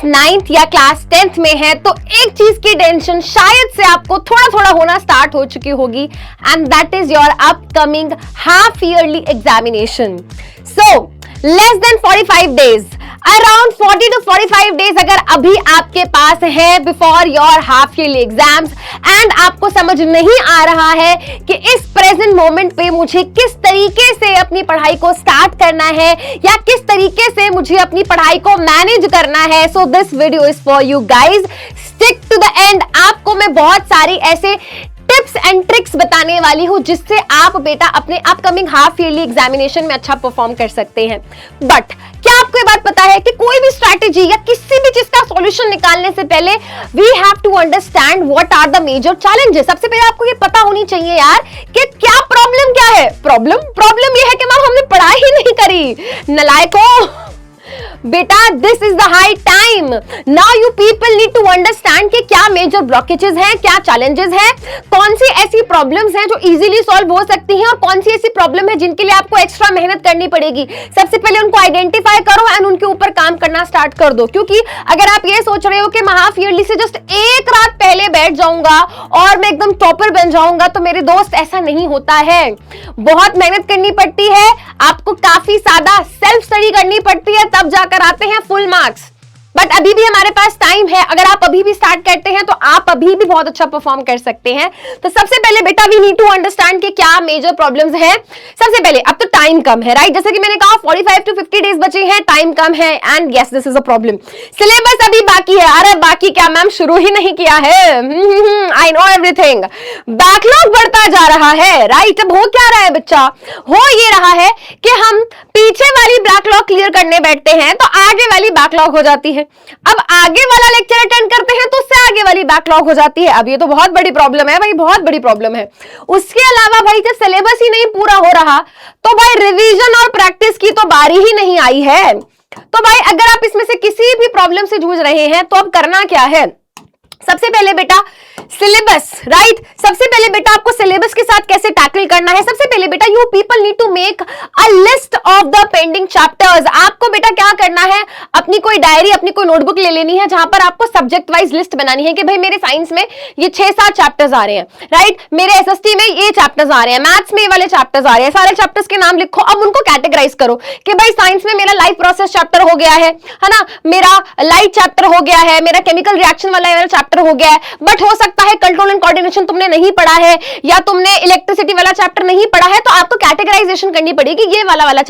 9th या class 10th में है तो एक चीज की टेंशन शायद से आपको थोड़ा थोड़ा होना स्टार्ट हो चुकी होगी, and that is your upcoming half yearly examination. So less than 45 days, around 40 to 45 days अगर अभी आपके पास है before your half yearly exams, and आपको समझ नहीं आ रहा है कि इस प्रेजेंट मोमेंट पे मुझे किस तरीके से अपनी पढ़ाई को स्टार्ट करना है या किस तरीके से मुझे अपनी पढ़ाई को मैनेज करना है, so this video is for you guys, stick to the end. आपको मैं बहुत सारी ऐसे टिप्स एंड ट्रिक्स बताने वाली हूं जिससे आप बेटा अपने अपकमिंग हाफ ईयरली एग्जामिनेशन में अच्छा परफॉर्म कर सकते हैं। बट क्या आपको ये बात पता है कि कोई भी स्ट्रैटेजी या किसी भी चीज का सॉल्यूशन निकालने से पहले we have to understand what are the major challenges. सबसे पहले आपको ये पता होनी चाहिए यार कि क्या प्रॉब्लम क्या है। प्रॉब्लम ये है कि मैम हमने पढ़ाई ही नहीं करी। नलायकों बेटा, this is the high time now you people need to understand कि क्या मेजर ब्लॉकेजेस हैं, क्या चैलेंजेस हैं, कौन सी ऐसी प्रॉब्लम्स हैं जो इजीली सॉल्व हो सकती हैं और कौन सी ऐसी प्रॉब्लम है जिनके लिए आपको एक्स्ट्रा मेहनत करनी पड़ेगी। सबसे पहले उनको आइडेंटिफाई करो एंड उनके ऊपर काम करना स्टार्ट कर दो, क्योंकि अगर आप ये सोच रहे हो कि मैं हाफ ईयरली से जस्ट एक रात पहले बैठ जाऊंगा और मैं एकदम टॉपर बन जाऊंगा, तो मेरे दोस्त ऐसा नहीं होता है। बहुत मेहनत करनी पड़ती है, आपको काफी ज्यादा सेल्फ स्टडी करनी पड़ती है, तब जाकर आते हैं फुल मार्क्स। बट अभी भी हमारे पास टाइम है, अगर आप अभी भी स्टार्ट करते हैं तो आप अभी भी बहुत अच्छा परफॉर्म कर सकते हैं। तो सबसे पहले बेटा वी नीड टू अंडरस्टैंड कि क्या मेजर प्रॉब्लम्स हैं। सबसे पहले अब तो टाइम कम है, राइट, जैसे कि मैंने कहा 45 to 50 डेज बचे हैं, टाइम कम है, and yes this is a problem. Syllabus अभी बाकी है। अरे बाकी क्या मैम, शुरू ही नहीं किया है। I know everything. बैकलॉग बढ़ता जा रहा है, राइट। अब हो क्या रहा है बच्चा, हो ये रहा है कि हम पीछे वाली बैकलॉग क्लियर करने बैठते हैं तो आगे वाली बैकलॉग हो जाती है। अब आगे वाला लेक्चर अटेंड करते हैं तो उससे आगे वाली बैकलॉग हो जाती है। अब ये तो बहुत बड़ी प्रॉब्लम है भाई, बहुत बड़ी प्रॉब्लम है। उसके अलावा भाई जब सिलेबस ही नहीं पूरा हो रहा तो भाई रिवीजन और प्रैक्टिस की तो बारी ही नहीं आई है। तो भाई अगर आप इसमें से किसी भी प्रॉब्लम से जूझ रहे हैं तो अब करना क्या है। सबसे पहले बेटा सिलेबस, राइट। सबसे पहले बेटा आपको सिलेबस के साथ कैसे टैकल करना है। सबसे पहले बेटा you people need to make a list of the pending chapters. आपको बेटा क्या करना है, अपनी कोई डायरी, अपनी कोई नोटबुक ले लेनी है जहां पर आपको सब्जेक्ट वाइज लिस्ट बनानी है कि भाई मेरे साइंस में ये 6-7 चैप्टर्स आ रहे हैं, राइट, मेरे एसएसटी में ये चैप्टर्स आ रहे हैं, मैथ्स में ये वाले चैप्टर्स आ रहे हैं। सारे चैप्टर्स के नाम लिखो। अब उनको कैटेगराइज करो कि भाई साइंस में मेरा लाइफ प्रोसेस चैप्टर हो गया है ना, मेरा लाइट चैप्टर हो गया है, मेरा केमिकल रिएक्शन वाला चैप्टर हो गया है। बट हो सकता है कंट्रोल एंड कोऑर्डिनेशन तुमने नहीं पढ़ा है या तुमने इलेक्ट्रिसिटी वाला चैप्टर नहीं पढ़ा है, तो आपको कैटेगराइजेशन करनी पड़ेगी। ये वाला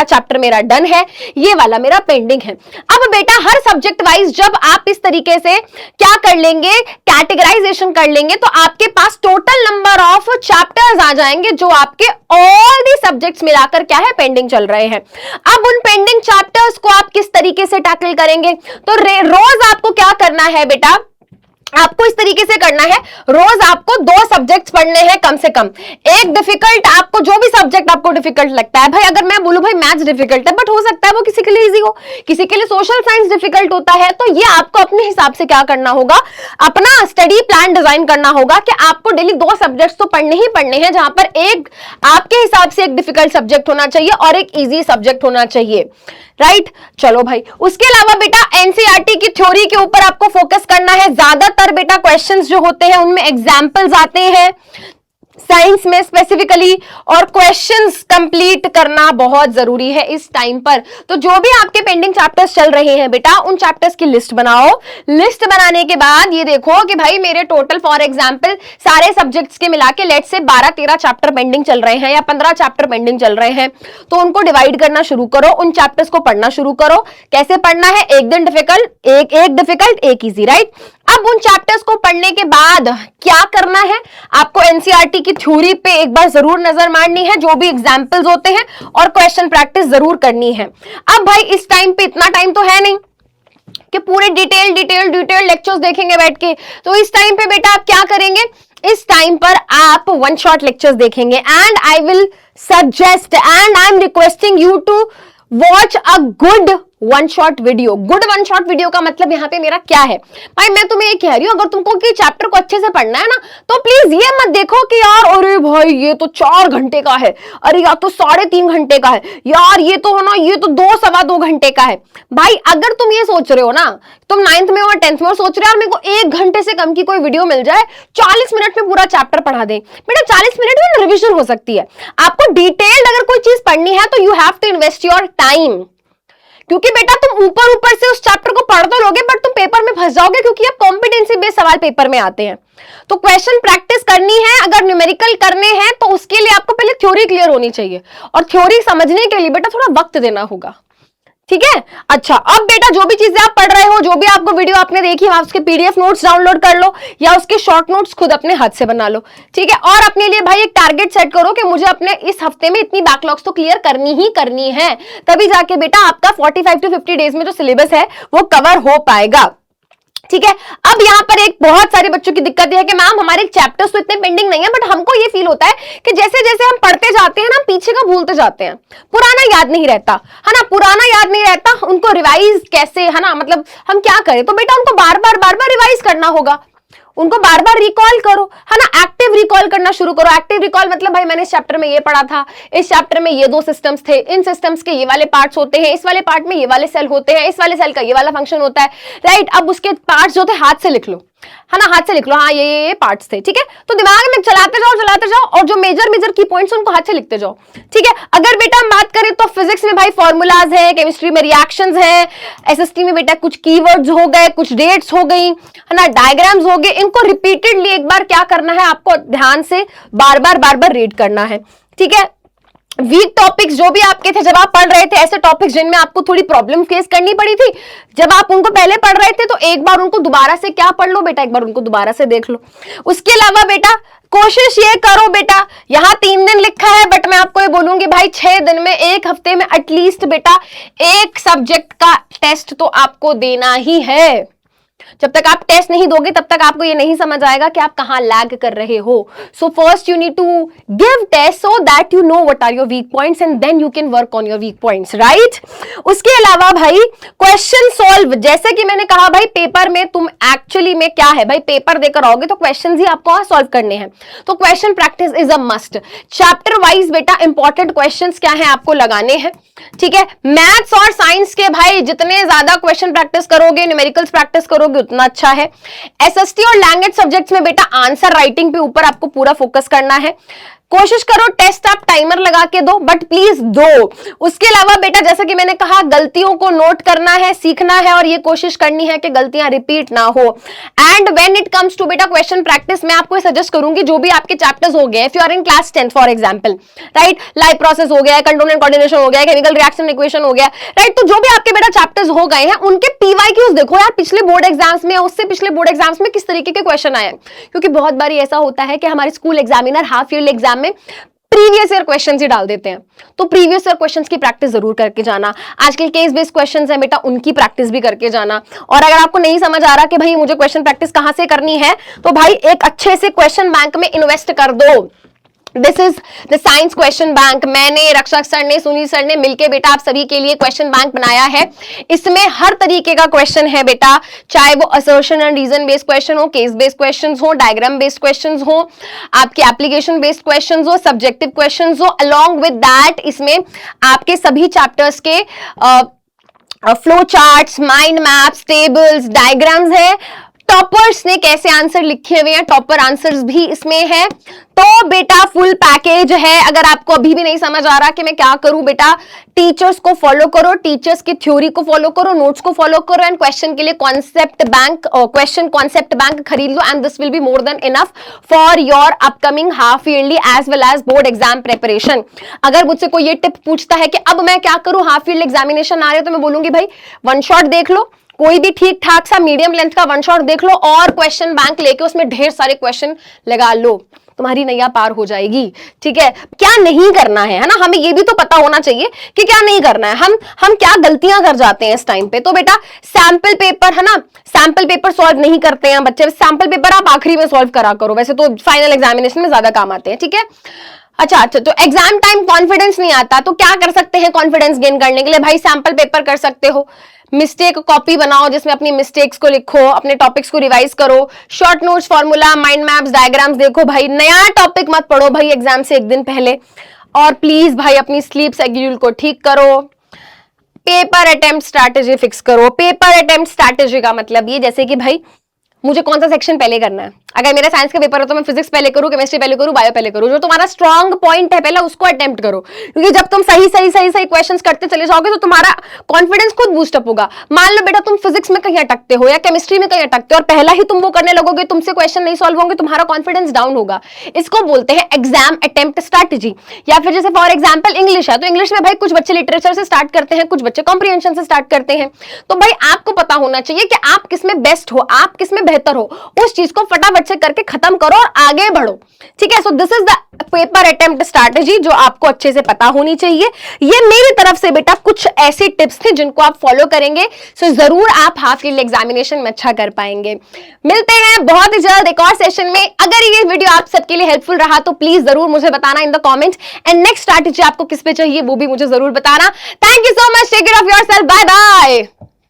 चैप्टर मेरा डन है, ये वाला मेरा पेंडिंग है। अब बेटा हर सब्जेक्ट वाइज जब आप इस तरीके से क्या कर लेंगे, कैटेगराइजेशन कर लेंगे, तो आपके पास टोटल नंबर ऑफ चैप्टर्स आ जाएंगे जो आपके ऑल दी सब्जेक्ट्स मिलाकर क्या है, पेंडिंग चल रहे हैं। अब उन पेंडिंग चैप्टर्स को आप किस तरीके से टैकल करेंगे, तो रोज आपको क्या करना है बेटा, आपको इस तरीके से करना है, रोज आपको 2 सब्जेक्ट्स पढ़ने हैं कम से कम। एक डिफिकल्ट, आपको जो भी सब्जेक्ट आपको डिफिकल्ट लगता है, भाई अगर मैं बोलूं भाई मैथ्स डिफिकल्ट है, बट हो सकता है वो किसी के लिए इजी हो, किसी के लिए सोशल साइंस डिफिकल्ट होता है, तो ये आपको अपने हिसाब से क्या करना होगा, अपना स्टडी प्लान डिजाइन करना होगा कि आपको डेली 2 सब्जेक्ट्स तो पढ़ने ही पढ़ने हैं, जहां पर एक आपके हिसाब से एक डिफिकल्ट सब्जेक्ट होना चाहिए और एक इजी सब्जेक्ट होना चाहिए, राइट। चलो भाई, उसके अलावा बेटा एनसीईआरटी की थ्योरी के ऊपर आपको फोकस करना है। ज्यादातर बेटा क्वेश्चंस जो होते हैं उनमें एग्जाम्पल्स आते हैं साइंस में स्पेसिफिकली, और क्वेश्चंस कंप्लीट करना बहुत जरूरी है इस टाइम पर। तो जो भी आपके पेंडिंग चैप्टर्स चल रहे हैं बेटा, उन चैप्टर्स की लिस्ट बनाओ। लिस्ट बनाने के बाद ये देखो कि भाई मेरे टोटल फॉर एग्जांपल सारे सब्जेक्ट्स के मिला के लेट्स से 12-13 चैप्टर पेंडिंग चल रहे हैं या 15 चैप्टर पेंडिंग चल रहे हैं, तो उनको डिवाइड करना शुरू करो, उन चैप्टर्स को पढ़ना शुरू करो। कैसे पढ़ना है, एक दिन डिफिकल्ट, एक डिफिकल्ट, एक इजी, राइट। अब उन चैप्टर्स को पढ़ने के बाद क्या करना है, आपको एनसीईआरटी की थ्योरी पे एक बार जरूर नजर मारनी है, जो भी एग्जाम्पल्स होते हैं, और क्वेश्चन प्रैक्टिस जरूर करनी है। अब भाई इस टाइम पे इतना टाइम तो है नहीं कि पूरे डिटेल लेक्चर्स देखेंगे बैठ के, तो इस टाइम पे बेटा आप क्या करेंगे, इस टाइम पर आप 1 शॉट लेक्चर्स देखेंगे, and I will suggest and I am requesting you to watch a good one shot video. Good one shot video का मतलब यहाँ पे मेरा क्या है भाई, मैं तुम्हें ये कह रही हूँ, अगर तुमको कि चैप्टर को अच्छे से पढ़ना है ना, तो प्लीज ये मत देखो कि यार अरे भाई ये तो 4 घंटे का है, अरे या तो 3.5 घंटे का है, यार ये तो है ना, ये तो 2-2.25 घंटे का है। भाई अगर तुम ये सोच रहे हो ना, तुम 9th में और 10th में और सोच रहे हो यार मेरे को 1 घंटे से कम की कोई वीडियो मिल जाए, 40 मिनट में पूरा चैप्टर पढ़ा दे, बेटा 40 मिनट में रिवीजन हो सकती है। आपको डिटेल्ड अगर कोई चीज पढ़नी है तो you have to invest your time, क्योंकि बेटा तुम ऊपर ऊपर से उस चैप्टर को पढ़ तो लोगे बट तुम पेपर में फंस जाओगे, क्योंकि अब कॉम्पिटेंसी बेस्ड सवाल पेपर में आते हैं। तो क्वेश्चन प्रैक्टिस करनी है, अगर न्यूमेरिकल करने हैं तो उसके लिए आपको पहले थ्योरी क्लियर होनी चाहिए, और थ्योरी समझने के लिए बेटा थोड़ा वक्त देना होगा, ठीक है। अच्छा, अब बेटा जो भी चीजें आप पढ़ रहे हो, जो भी आपको वीडियो आपने देखी, आप उसके पीडीएफ नोट्स डाउनलोड कर लो या उसके शॉर्ट नोट्स खुद अपने हाथ से बना लो, ठीक है। और अपने लिए भाई एक टारगेट सेट करो कि मुझे अपने इस हफ्ते में इतनी बैकलॉग्स तो क्लियर करनी ही करनी है, तभी जाके बेटा आपका 45 to 50 डेज में जो सिलेबस है वो कवर हो पाएगा, ठीक है। अब यहाँ पर एक बहुत सारे बच्चों की दिक्कत है कि मैम हमारे चैप्टर्स तो इतने पेंडिंग नहीं है, बट हमको ये फील होता है कि जैसे जैसे हम पढ़ते जाते हैं ना, पीछे का भूलते जाते हैं, पुराना याद नहीं रहता है ना, पुराना याद नहीं रहता, उनको रिवाइज कैसे, है ना, मतलब हम क्या करें, तो बेटा उनको बार बार रिवाइज करना होगा, उनको बार बार रिकॉल करो, है ना, एक्टिव रिकॉल करना शुरू करो। एक्टिव रिकॉल मतलब भाई मैंने इस चैप्टर में ये पढ़ा था, इस चैप्टर में ये 2 सिस्टम्स थे, इन सिस्टम्स के ये वाले पार्ट्स होते हैं, इस वाले पार्ट में ये वाले सेल होते हैं, इस वाले सेल का ये वाला फंक्शन होता है, राइट। अब उसके पार्ट्स जो थे हाथ से लिख लो, है ना, हाथ से लिख लो, हाँ ये पार्ट्स थे, ठीक है। तो दिमाग में चलाते जाओ, और जो मेजर की पॉइंट्स उनको हाथ से लिखते जाओ, ठीक है। अगर बेटा हम बात करें तो फिजिक्स में भाई फॉर्मूलाज है, केमिस्ट्री में रिएक्शंस है, एसएसटी में बेटा कुछ कीवर्ड्स हो गए, कुछ डेट्स हो गई, है ना, डायग्राम्स हो गए, इनको रिपीटेडली एक बार क्या करना है, आपको ध्यान से बार बार रीड करना है, ठीक है। वीक टॉपिक्स जो भी आपके थे जब आप पढ़ रहे थे, ऐसे टॉपिक्स जिनमें आपको थोड़ी प्रॉब्लम फेस करनी पड़ी थी, जब आप उनको पहले पढ़ रहे थे, तो एक बार उनको दोबारा से क्या पढ़ लो बेटा, एक बार उनको दोबारा से देख लो। उसके अलावा बेटा कोशिश ये करो बेटा, यहां 3 दिन लिखा है, बट मैं आपको ये बोलूंगी भाई 6 दिन में, 1 हफ्ते में एटलीस्ट बेटा 1 सब्जेक्ट का टेस्ट तो आपको देना ही है। जब तक आप टेस्ट नहीं दोगे तब तक आपको ये नहीं समझ आएगा कि आप कहां लैग कर रहे हो। So first you need to give test so that you know what are your weak points and then you can work on your weak points, right. उसके अलावा भाई क्वेश्चन सॉल्व, जैसे कि मैंने कहा भाई पेपर में तुम एक्चुअली में क्या है भाई, पेपर देकर आओगे तो क्वेश्चन ही आपको सॉल्व करने हैं, तो question practice is a must. Chapter wise बेटा इंपॉर्टेंट क्वेश्चन क्या है आपको लगाने हैं, ठीक है। मैथ्स और साइंस के भाई जितने ज्यादा क्वेश्चन प्रैक्टिस करोगे, न्यूमेरिकल्स प्रैक्टिस करोगे, उतना अच्छा है। एसएसटी और लैंग्वेज सब्जेक्ट्स में बेटा आंसर राइटिंग पे ऊपर आपको पूरा फोकस करना है। कोशिश करो टेस्ट आप टाइमर लगा के दो, बट प्लीज दो। उसके अलावा बेटा जैसा कि मैंने कहा, गलतियों को नोट करना है, सीखना है, और ये कोशिश करनी है कि गलतियां रिपीट ना हो। And when it comes to बेटा क्वेश्चन प्रैक्टिस, मैं आपको सजेस्ट करूंगी जो भी आपके चैप्टर्स हो गए, if you are in class 10 for example, right, life process हो गया, कंट्रोल एंड कोऑर्डिनेशन हो गया, केमिकल रिएक्शन इक्वेशन हो गया, राइट, तो जो भी आपके बेटा चैप्टर्स हो गए हैं उनके पीवाईक्यूज देखो यार, पिछले बोर्ड एग्जाम्स में, उससे पिछले बोर्ड एग्जाम्स में किस तरीके के क्वेश्चन आए, क्योंकि बहुत बार ऐसा होता है कि हमारे school examiner half yearly exam में प्रीवियस ईयर क्वेश्चंस ही डाल देते हैं, तो प्रीवियस ईयर क्वेश्चंस की प्रैक्टिस जरूर करके जाना। आजकल केस बेस्ड क्वेश्चंस हैं बेटा, उनकी प्रैक्टिस भी करके जाना। और अगर आपको नहीं समझ आ रहा कि भाई मुझे क्वेश्चन प्रैक्टिस कहां से करनी है, तो भाई एक अच्छे से क्वेश्चन बैंक में इन्वेस्ट कर दो। This is the science question bank. मैंने, रक्षक सर ने, सुनील सर ने मिलके बेटा आप सभी के लिए क्वेश्चन बैंक बनाया है। इसमें हर तरीके का क्वेश्चन है बेटा, चाहे वो assertion and reason based question हो, केस बेस्ड क्वेश्चन हो, डायग्राम बेस्ड क्वेश्चन हो, आपके एप्लीकेशन बेस्ड क्वेश्चन हो, सब्जेक्टिव क्वेश्चन हो। अलॉन्ग विद दैट इसमें आपके सभी चैप्टर्स के flow charts, mind maps, tables, diagrams है। टॉपर्स ने कैसे आंसर लिखे हुए हैं, टॉपर आंसर्स भी इसमें है। तो बेटा फुल पैकेज है। अगर आपको अभी भी नहीं समझ आ रहा कि मैं क्या करूं बेटा, टीचर्स को फॉलो करो, टीचर्स की थ्योरी को फॉलो करो, नोट्स को फॉलो करो, एंड क्वेश्चन के लिए concept bank, question concept bank खरीद लो, and this will be more than enough for your upcoming half yearly as well as board exam preparation. अगर मुझसे कोई ये टिप पूछता है कि अब मैं क्या करूं, हाफ ईयरली एग्जामिनेशन आ रहे हैं, तो मैं बोलूंगी भाई वन शॉट देख लो, कोई भी ठीक ठाक सा मीडियम लेंथ का वन शॉट देख लो, और क्वेश्चन बैंक लेके उसमें ढेर सारे क्वेश्चन लगा लो, तुम्हारी नैया पार हो जाएगी। ठीक है, क्या नहीं करना है ना, हमें ये भी तो पता होना चाहिए कि क्या नहीं करना है, हम क्या गलतियां कर जाते हैं इस टाइम पे। तो बेटा सैंपल पेपर है ना, सैंपल पेपर सॉल्व नहीं करते हैं बच्चे, सैंपल पेपर आप आखिरी में सॉल्व करा करो, वैसे तो फाइनल एग्जामिनेशन में ज्यादा काम आते हैं। ठीक है, अच्छा, तो एग्जाम टाइम कॉन्फिडेंस नहीं आता तो क्या कर सकते हैं कॉन्फिडेंस गेन करने के लिए? भाई सैंपल पेपर कर सकते हो, मिस्टेक कॉपी बनाओ जिसमें अपनी मिस्टेक्स को लिखो, अपने टॉपिक्स को रिवाइज करो, short notes, formula, mind maps, diagrams देखो। भाई नया टॉपिक मत पढ़ो भाई एग्जाम से एक दिन पहले। और प्लीज भाई अपनी स्लीप शेड्यूल को ठीक करो। पेपर अटेम्प्ट स्ट्रैटेजी फिक्स करो। पेपर अटेम्प्ट स्ट्रैटेजी का मतलब ये, जैसे कि भाई मुझे कौन सा सेक्शन पहले करना है। अगर मेरा साइंस का पेपर हो तो मैं फिजिक्स पहले करूं, केमिस्ट्री पहले करूं, बायो पहले करूं। जो तुम्हारा स्ट्रॉन्ग पॉइंट है पहले उसको अटेम्प्ट करो, क्योंकि जब तुम सही क्वेश्चंस करते चले जाओगे तो तुम्हारा कॉन्फिडेंस खुद बूस्ट अप होगा। मान लो बेटा तुम फिजिक्स में कहीं अटकते हो या केमिस्ट्री में कहीं अटकते हो और पहला ही तुम वो करने लगोगे, तुमसे क्वेश्चन नहीं सॉल्व होंगे, तुम्हारा कॉन्फिडेंस डाउन होगा। इसको बोलते हैं एग्जाम अटेम्प्ट स्ट्रैटेजी। या फिर जैसे फॉर एग्जाम्पल इंग्लिश है तो इंग्लिश में भाई कुछ बच्चे लिटरेचर से स्टार्ट करते हैं, कुछ बच्चे कॉम्प्रिहेंशन से स्टार्ट करते हैं। तो भाई आपको पता होना चाहिए कि आप किसमें बेस्ट हो, आप किसमें बेहतर हो। उस चीज को फटाफट से करके खत्म करो और आगे बढ़ो। ठीक है, so this is the paper attempt strategy जो आपको अच्छे से पता होनी चाहिए। ये मेरी तरफ से बेटा कुछ ऐसे टिप्स थे जिनको आप फॉलो करेंगे, सो जरूर आप हाफ ईयरली एग्जामिनेशन में अच्छा कर पाएंगे। मिलते हैं बहुत ही जल्द एक और सेशन में। अगर ये वीडियो आप सबके लिए हेल्पफुल रहा तो प्लीज जरूर मुझे बताना in the comment, and next strategy आपको किस पे चाहिए वो भी मुझे जरूर बताना। Thank you so much, take care of yourself, bye bye.